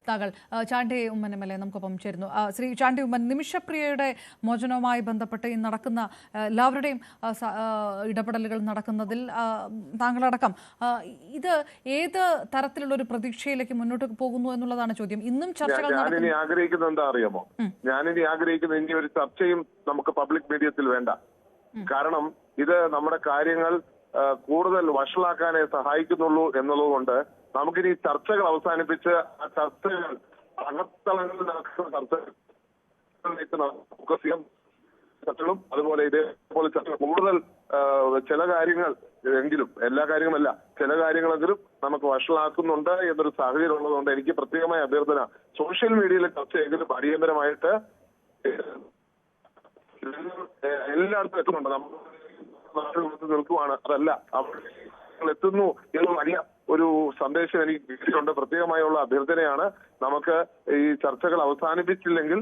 താങ്കൾ Chandy Oommen M L A നമുക്കൊപ്പം ചേരുന്നു. ശ്രീ ചാണ്ടി ഉമ്മൻ, നിമിഷപ്രിയയുടെ മോചനവുമായി ബന്ധപ്പെട്ട് ഈ നടക്കുന്ന എല്ലാവരുടെയും ഇടപെടലുകൾ നടക്കുന്നതിൽ താങ്കളടക്കം ഇത് ഏത് തരത്തിലുള്ളൊരു പ്രതീക്ഷയിലേക്ക് മുന്നോട്ട് പോകുന്നു എന്നുള്ളതാണ് ചോദ്യം. ഇന്നും ചർച്ചകൾ ഞാനിനി ആഗ്രഹിക്കുന്നത് എന്താ അറിയാമോ? ഞാനിനി ആഗ്രഹിക്കുന്നത് ഇനി ഒരു ചർച്ചയും നമുക്ക് പബ്ലിക് മീഡിയത്തിൽ വേണ്ട. കാരണം ഇത് നമ്മുടെ കാര്യങ്ങൾ കൂടുതൽ വഷളാക്കാനേ സഹായിക്കുന്നുള്ളൂ എന്നുള്ളതുകൊണ്ട് നമുക്കിനി ചർച്ചകൾ അവസാനിപ്പിച്ച് ആ ചർച്ചകൾ അകത്തളങ്ങളിൽ നടക്കുന്ന ചർച്ചകളും അതുപോലെ ഇതേപോലെ ചർച്ചകൾ കൂടുതൽ ചില കാര്യങ്ങൾ എങ്കിലും എല്ലാ കാര്യങ്ങളുമല്ല ചില കാര്യങ്ങളെങ്കിലും നമുക്ക് വഷളാക്കുന്നുണ്ട് എന്നൊരു സാഹചര്യം ഉള്ളതുകൊണ്ട് എനിക്ക് പ്രത്യേകമായ അഭ്യർത്ഥന, സോഷ്യൽ മീഡിയയിലെ ചർച്ചയെങ്കിലും അടിയന്തരമായിട്ട് എല്ലായിടത്തും എത്തുന്നുണ്ട്. നമ്മൾ നിൽക്കുവാണ്, അതല്ല അവിടെ എത്തുന്നു എന്നുള്ള വലിയ ഒരു സന്ദേശം എനിക്ക് കിട്ടിയിട്ടുണ്ട്. പ്രത്യേകമായുള്ള അഭ്യർത്ഥനയാണ്. നമുക്ക് ഈ ചർച്ചകൾ അവസാനിപ്പിച്ചില്ലെങ്കിൽ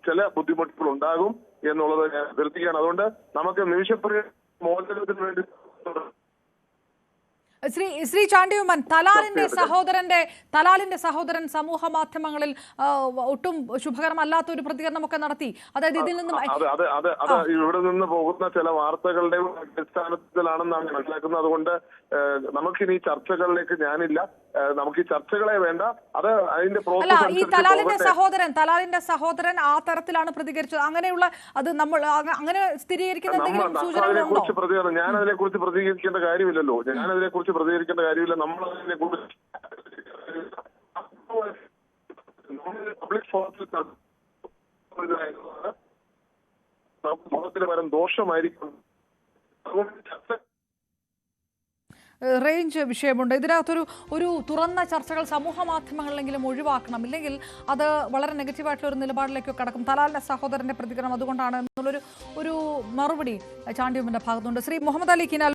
ചില ബുദ്ധിമുട്ടുകൾ ഉണ്ടാകും എന്നുള്ളത് ഞാൻ അഭ്യർത്ഥിക്കുകയാണ്. അതുകൊണ്ട് നമുക്ക് നിമിഷപ്രിയ മോചനത്തിന് വേണ്ടി ശ്രീ ചാണ്ടി ഉമ്മൻ, തലാലിന്റെ സഹോദരൻ സമൂഹ മാധ്യമങ്ങളിൽ ഒട്ടും ശുഭകരമല്ലാത്ത ഒരു പ്രതികരണമൊക്കെ നടത്തി. അതായത് ഇതിൽ നിന്നും ഇവിടെ നിന്ന് പോകുന്ന ചില വാർത്തകളുടെ അടിസ്ഥാനത്തിലാണെന്നാണ് മനസ്സിലാക്കുന്നത്. അതുകൊണ്ട് നമുക്കിനി ചർച്ചകളിലേക്ക് ഞാനില്ല. നമുക്ക് ഈ ചർച്ചകളെ വേണ്ട. അത് അതിന്റെ ഈ തലാലിന്റെ സഹോദരൻ ആ തരത്തിലാണ് പ്രതികരിച്ചത്. അങ്ങനെയുള്ള അത് നമ്മൾ അങ്ങനെ സ്ഥിരീകരിക്കുന്ന പ്രതികരണം ഞാൻ അതിനെ കുറിച്ച് പ്രതികരിക്കേണ്ട കാര്യമില്ലല്ലോ. ഞാനതിനെ കുറിച്ച് പ്രതികരിക്കേണ്ട കാര്യമില്ല. നമ്മൾ അതിനെ കുറിച്ച് പബ്ലിക് ഫോറത്തിൽ മുഖത്തിന് പരം ദോഷമായിരിക്കും. റേഞ്ച് വിഷയമുണ്ട്. ഇതിനകത്തൊരു തുറന്ന ചർച്ചകൾ സമൂഹ മാധ്യമങ്ങളിലെങ്കിലും ഒഴിവാക്കണം. ഇല്ലെങ്കിൽ അത് വളരെ നെഗറ്റീവായിട്ടുള്ള ഒരു നിലപാടിലേക്ക് കടക്കും. തലാലിന്റെ സഹോദരന്റെ പ്രതികരണം അതുകൊണ്ടാണ് എന്നുള്ളൊരു മറുപടി ചാണ്ടി ഉമ്മന്റെ ഭാഗത്തുണ്ട്. ശ്രീ മുഹമ്മദ് അലി കിനാൽ